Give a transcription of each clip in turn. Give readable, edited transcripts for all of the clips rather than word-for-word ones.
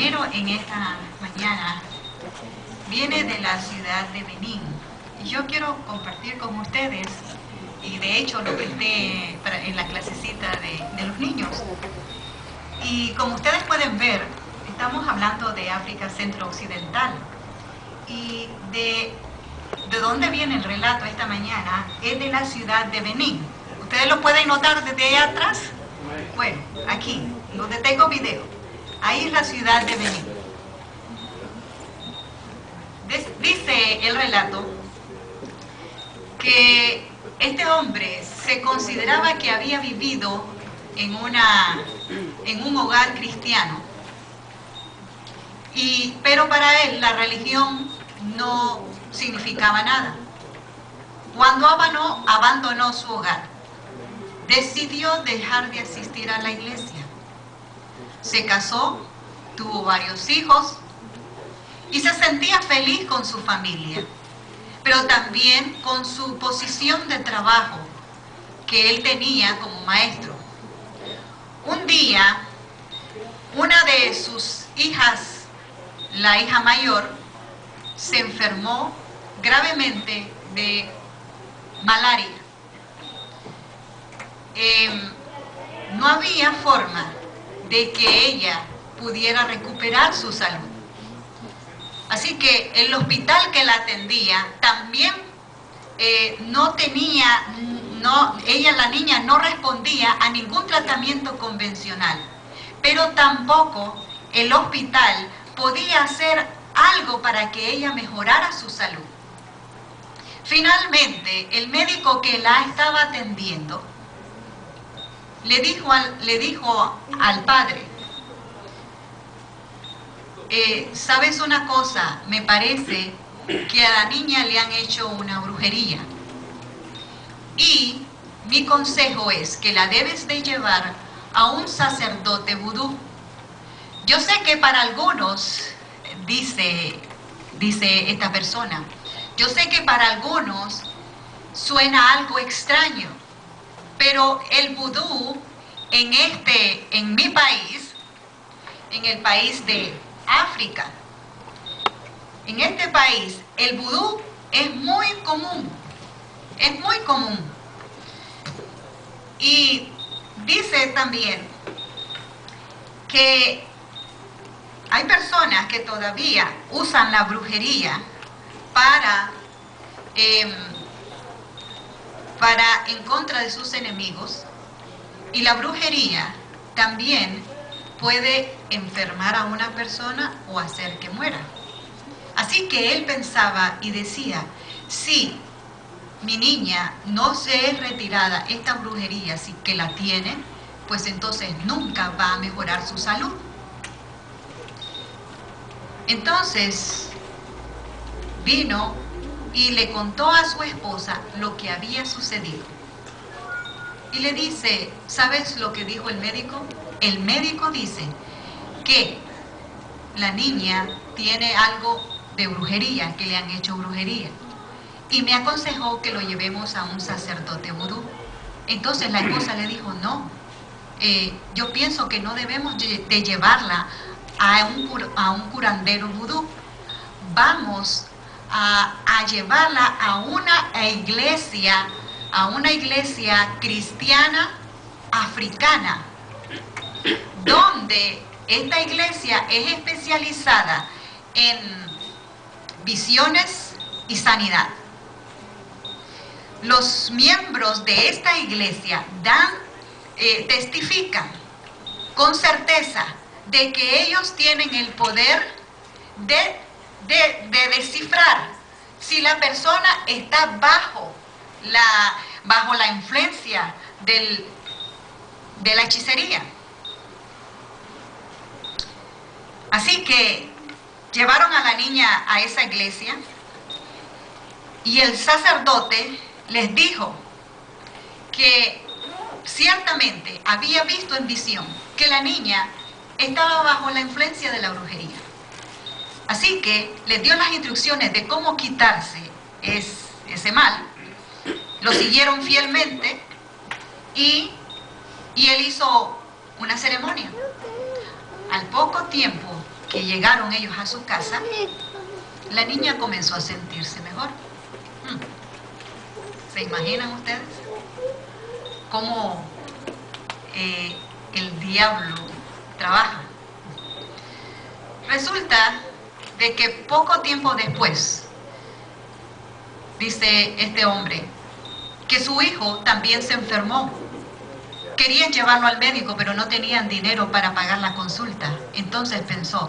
misionero en esta mañana viene de la ciudad de Benín. Y yo quiero compartir con ustedes, y de hecho lo presté en la clasecita de los niños. Y como ustedes pueden ver, estamos hablando de África Centro-Occidental. Y de dónde viene el relato esta mañana es de la ciudad de Benín. ¿Ustedes lo pueden notar desde allá atrás? Bueno, aquí, donde tengo video. Ahí es la ciudad de Benín. Dice el relato que este hombre se consideraba que había vivido en un hogar cristiano. Pero para él la religión no significaba nada. Cuando abandonó su hogar, decidió dejar de asistir a la iglesia. Se casó, tuvo varios hijos y se sentía feliz con su familia, pero también con su posición de trabajo que él tenía como maestro. Un día, una de sus hijas, la hija mayor, se enfermó gravemente de malaria. No había forma de que ella pudiera recuperar su salud. Así que el hospital que la atendía también la niña no respondía a ningún tratamiento convencional, pero tampoco el hospital podía hacer algo para que ella mejorara su salud. Finalmente, el médico que la estaba atendiendo le dijo al padre: ¿sabes una cosa? Me parece que a la niña le han hecho una brujería. Y mi consejo es que la debes de llevar a un sacerdote vudú. Yo sé que para algunos, dice esta persona, yo sé que para algunos suena algo extraño, pero el vudú en mi país, en el país de África, en este país, el vudú es muy común, es muy común. Y dice también que hay personas que todavía usan la brujería para en contra de sus enemigos, y la brujería también puede enfermar a una persona o hacer que muera. Así que él pensaba y decía: si mi niña no se es retirada esta brujería, si que la tiene, pues entonces nunca va a mejorar su salud. Entonces vino y le contó a su esposa lo que había sucedido. Y le dice: ¿sabes lo que dijo el médico? El médico dice que la niña tiene algo de brujería, que le han hecho brujería. Y me aconsejó que lo llevemos a un sacerdote vudú. Entonces la esposa le dijo: no, yo pienso que no debemos de llevarla a un curandero vudú. Vamos a llevarla a una iglesia cristiana africana, donde esta iglesia es especializada en visiones y sanidad. Los miembros de esta iglesia testifican con certeza de que ellos tienen el poder de descifrar si la persona está bajo la influencia de la hechicería. Así que llevaron a la niña a esa iglesia y el sacerdote les dijo que ciertamente había visto en visión que la niña estaba bajo la influencia de la brujería. Así que les dio las instrucciones de cómo quitarse ese mal. Lo siguieron fielmente y él hizo una ceremonia. Al poco tiempo que llegaron ellos a su casa, la niña comenzó a sentirse mejor. ¿Se imaginan ustedes cómo el diablo trabaja? Resulta de que poco tiempo después, dice este hombre, que su hijo también se enfermó. Querían llevarlo al médico, pero no tenían dinero para pagar la consulta. Entonces pensó,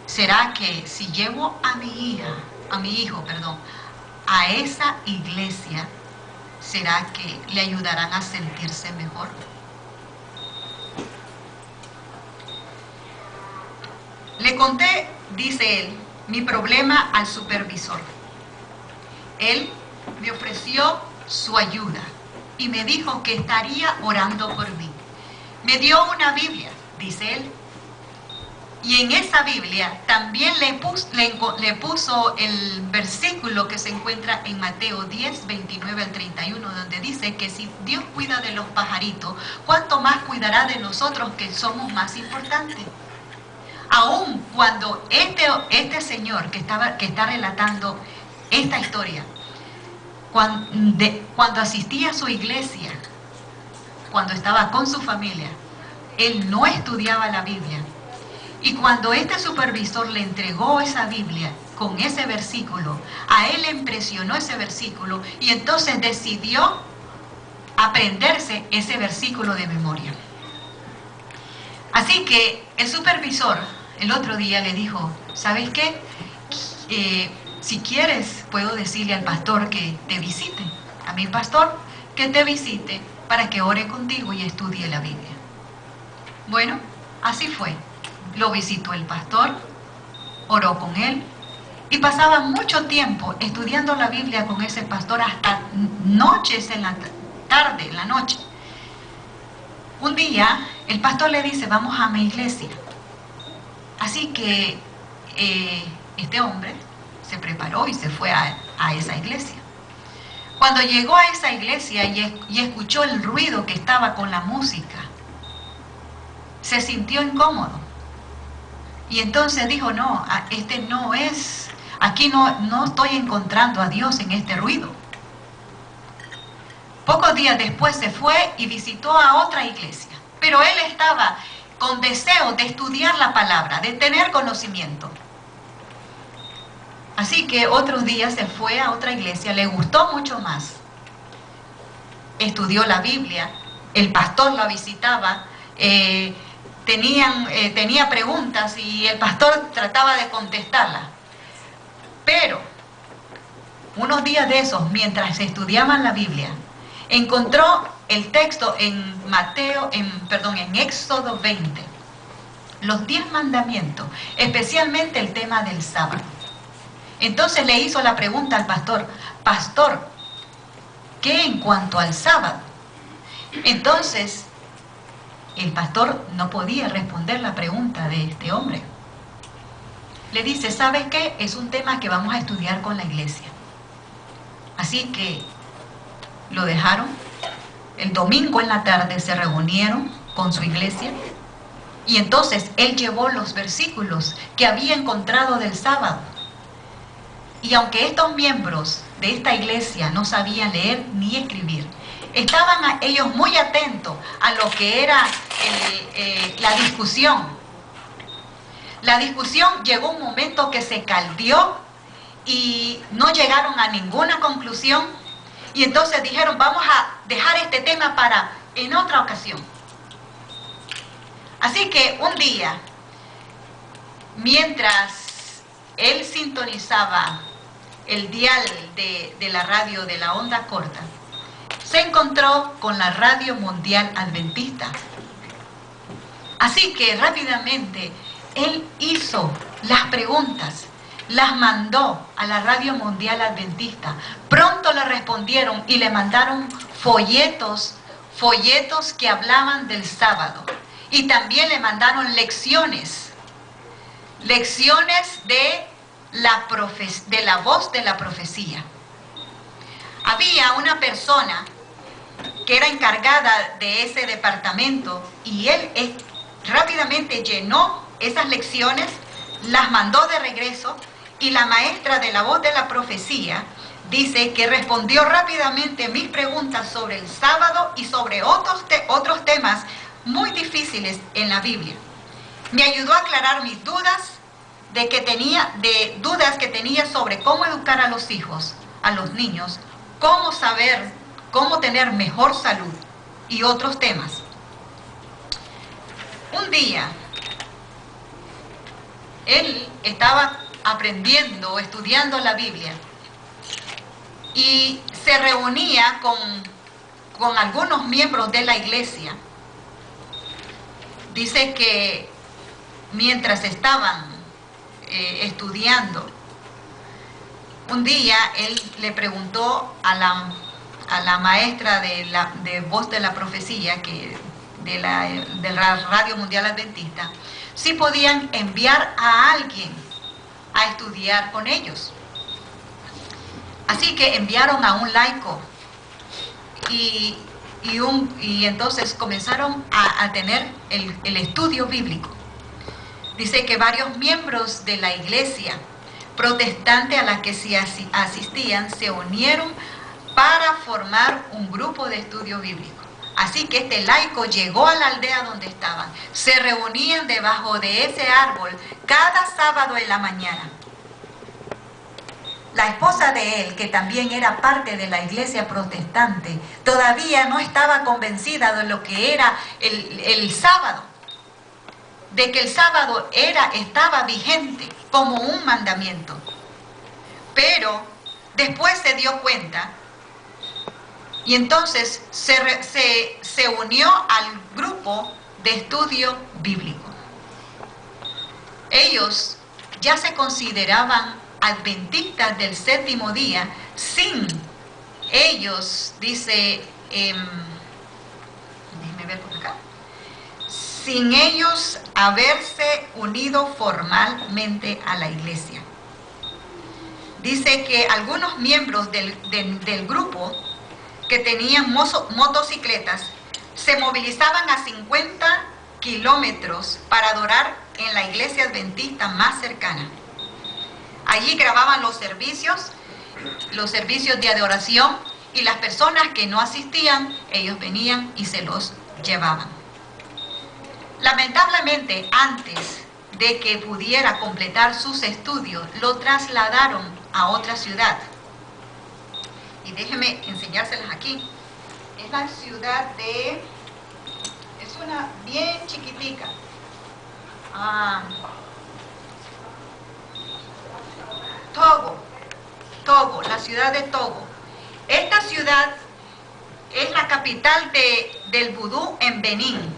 ¿será que si llevo a mi hijo, a esa iglesia, será que le ayudarán a sentirse mejor? Le conté, dice él, mi problema al supervisor. Él me ofreció su ayuda y me dijo que estaría orando por mí. Me dio una Biblia, dice él, y en esa Biblia también le puso el versículo que se encuentra en Mateo 10, 29 al 31, donde dice que si Dios cuida de los pajaritos, ¿cuánto más cuidará de nosotros que somos más importantes? Aún cuando este señor que está relatando esta historia, cuando asistía a su iglesia, cuando estaba con su familia, él no estudiaba la Biblia. Y cuando este supervisor le entregó esa Biblia con ese versículo, a él le impresionó ese versículo y entonces decidió aprenderse ese versículo de memoria. Así que el supervisor el otro día le dijo, ¿sabes qué? Si quieres, puedo decirle al pastor que te visite, a mi pastor que te visite para que ore contigo y estudie la Biblia. Bueno, así fue. Lo visitó el pastor, oró con él y pasaba mucho tiempo estudiando la Biblia con ese pastor hasta noches en la tarde, en la noche. Un día el pastor le dice, vamos a mi iglesia. Así que este hombre se preparó y se fue a esa iglesia. Cuando llegó a esa iglesia y escuchó el ruido que estaba con la música, se sintió incómodo. Y entonces dijo, no, aquí no estoy encontrando a Dios en este ruido. Pocos días después se fue y visitó a otra iglesia. Pero él estaba con deseo de estudiar la palabra, de tener conocimiento. Así que otros días se fue a otra iglesia, le gustó mucho más. Estudió la Biblia, el pastor la visitaba, tenía preguntas y el pastor trataba de contestarlas. Pero unos días de esos, mientras estudiaban la Biblia, encontró el texto en Éxodo 20, los 10 mandamientos, especialmente el tema del sábado. Entonces le hizo la pregunta al pastor, pastor, ¿qué en cuanto al sábado? Entonces, el pastor no podía responder la pregunta de este hombre. Le dice, ¿sabes qué? Es un tema que vamos a estudiar con la iglesia. Así que lo dejaron. El domingo en la tarde se reunieron con su iglesia y entonces él llevó los versículos que había encontrado del sábado. Y aunque estos miembros de esta iglesia no sabían leer ni escribir, estaban ellos muy atentos a lo que era la discusión. La discusión llegó un momento que se caldeó y no llegaron a ninguna conclusión. Y entonces dijeron, vamos a dejar este tema para en otra ocasión. Así que un día, mientras él sintonizaba el dial de la radio de la onda corta, se encontró con la Radio Mundial Adventista. Así que rápidamente él hizo las preguntas, las mandó a la Radio Mundial Adventista. Pronto le respondieron y le mandaron folletos que hablaban del sábado. Y también le mandaron lecciones de la voz de la profecía. Había una persona que era encargada de ese departamento y él rápidamente llenó esas lecciones, las mandó de regreso, y la maestra de la voz de la profecía dice que respondió rápidamente mis preguntas sobre el sábado y sobre otros temas muy difíciles en la Biblia. Me ayudó a aclarar mis dudas dudas que tenía sobre cómo educar a los hijos, a los niños, cómo saber, cómo tener mejor salud y otros temas. Un día, él estaba aprendiendo, estudiando la Biblia, y se reunía con algunos miembros de la iglesia. Dice que mientras estaban estudiando, un día él le preguntó a la maestra de voz de la profecía, de la Radio Mundial Adventista, si podían enviar a alguien a estudiar con ellos. Así que enviaron a un laico y entonces comenzaron a tener el estudio bíblico. Dice que varios miembros de la iglesia protestante a la que se asistían se unieron para formar un grupo de estudio bíblico. Así que este laico llegó a la aldea donde estaban. Se reunían debajo de ese árbol cada sábado en la mañana. La esposa de él, que también era parte de la iglesia protestante, todavía no estaba convencida de lo que era el sábado, de que el sábado estaba vigente como un mandamiento. Pero después se dio cuenta y entonces se unió al grupo de estudio bíblico. Ellos ya se consideraban adventistas del séptimo día, sin ellos, dice, déjenme ver por acá, sin ellos haberse unido formalmente a la iglesia. Dice que algunos miembros del grupo que tenían motocicletas se movilizaban a 50 kilómetros para adorar en la iglesia adventista más cercana. Allí grababan los servicios de adoración, y las personas que no asistían, ellos venían y se los llevaban. Lamentablemente, antes de que pudiera completar sus estudios, lo trasladaron a otra ciudad. Y déjenme enseñárselas aquí. Es la ciudad es una bien chiquitica. Togo, la ciudad de Togo. Esta ciudad es la capital del vudú en Benín.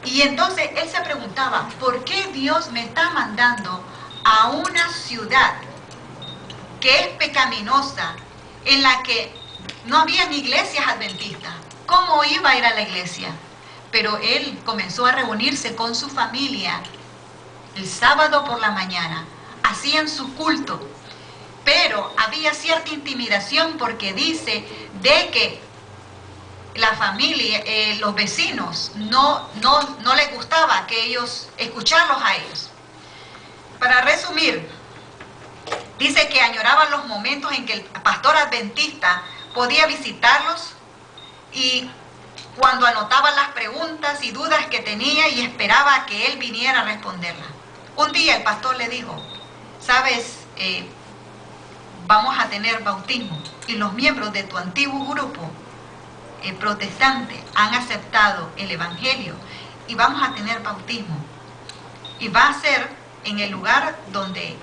Y entonces él se preguntaba, ¿por qué Dios me está mandando a una ciudad que es pecaminosa, en la que no habían iglesias adventistas? ¿Cómo iba a ir a la iglesia? Pero él comenzó a reunirse con su familia el sábado por la mañana. Hacían su culto, pero había cierta intimidación, porque dice de que la familia, los vecinos, no les gustaba que ellos, escucharlos a ellos. Para resumir, dice que añoraban los momentos en que el pastor adventista podía visitarlos, y cuando anotaba las preguntas y dudas que tenía, y esperaba a que él viniera a responderlas. Un día el pastor le dijo, ¿sabes? Vamos a tener bautismo, y los miembros de tu antiguo grupo protestante han aceptado el evangelio, y vamos a tener bautismo, y va a ser en el lugar donde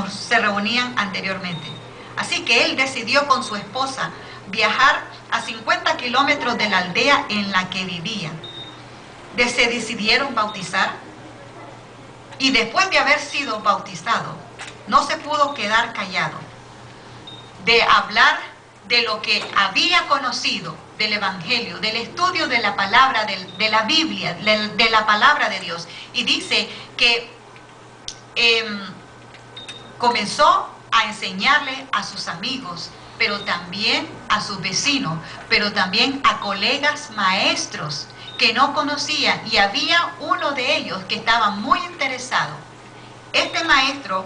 se reunían anteriormente. Así que él decidió con su esposa viajar a 50 kilómetros de la aldea en la que vivían. Se decidieron bautizar, y después de haber sido bautizado, no se pudo quedar callado de hablar de lo que había conocido del evangelio, del estudio de la palabra, de la Biblia, de la palabra de Dios. Y dice que comenzó a enseñarle a sus amigos, pero también a sus vecinos, pero también a colegas maestros que no conocían, y había uno de ellos que estaba muy interesado. Este maestro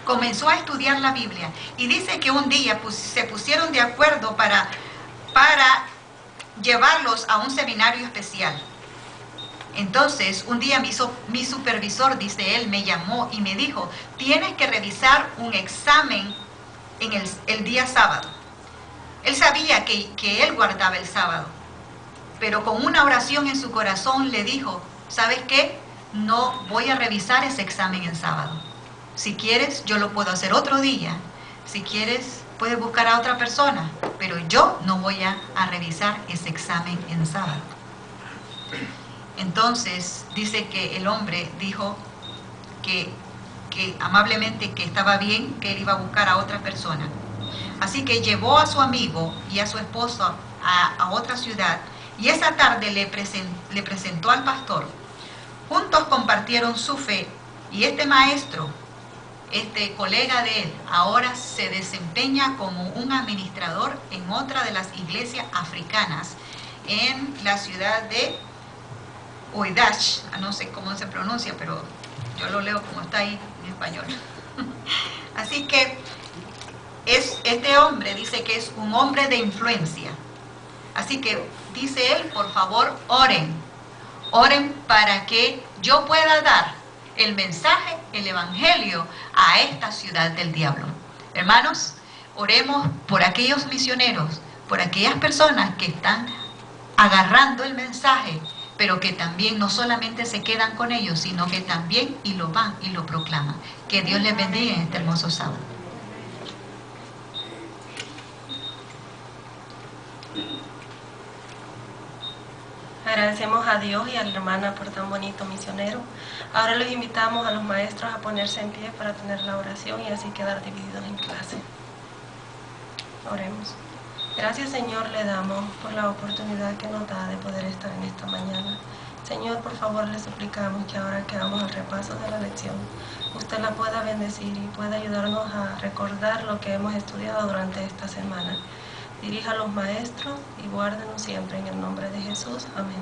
comenzó a estudiar la Biblia y dice que un día se pusieron de acuerdo para llevarlos a un seminario especial. Entonces, un día mi supervisor, dice él, me llamó y me dijo: tienes que revisar un examen en el día sábado. Él sabía que él guardaba el sábado, pero con una oración en su corazón le dijo: ¿sabes qué? No voy a revisar ese examen en sábado. Si quieres, yo lo puedo hacer otro día. Si quieres, puedes buscar a otra persona, pero yo no voy a revisar ese examen en sábado. Entonces dice que el hombre dijo que amablemente que estaba bien, que él iba a buscar a otra persona. Así que llevó a su amigo y a su esposo a otra ciudad, y esa tarde le presentó al pastor. Juntos compartieron su fe, y este maestro, este colega de él, ahora se desempeña como un administrador en otra de las iglesias africanas en la ciudad de Oidash, no sé cómo se pronuncia, pero yo lo leo como está ahí en español. Así que este hombre dice que es un hombre de influencia. Así que dice él: por favor, oren para que yo pueda dar el mensaje, el evangelio a esta ciudad del diablo. Hermanos, oremos por aquellos misioneros, por aquellas personas que están agarrando el mensaje, pero que también no solamente se quedan con ellos, sino que también y lo van y lo proclaman. Que Dios les bendiga en este hermoso sábado. Agradecemos a Dios y a la hermana por tan bonito misionero. Ahora los invitamos a los maestros a ponerse en pie para tener la oración y así quedar divididos en clase. Oremos. Gracias, Señor, le damos por la oportunidad que nos da de poder estar en esta mañana. Señor, por favor, le suplicamos que ahora que hagamos el repaso de la lección, usted la pueda bendecir y pueda ayudarnos a recordar lo que hemos estudiado durante esta semana. Dirija a los maestros y guárdenos siempre en el nombre de Jesús. Amén.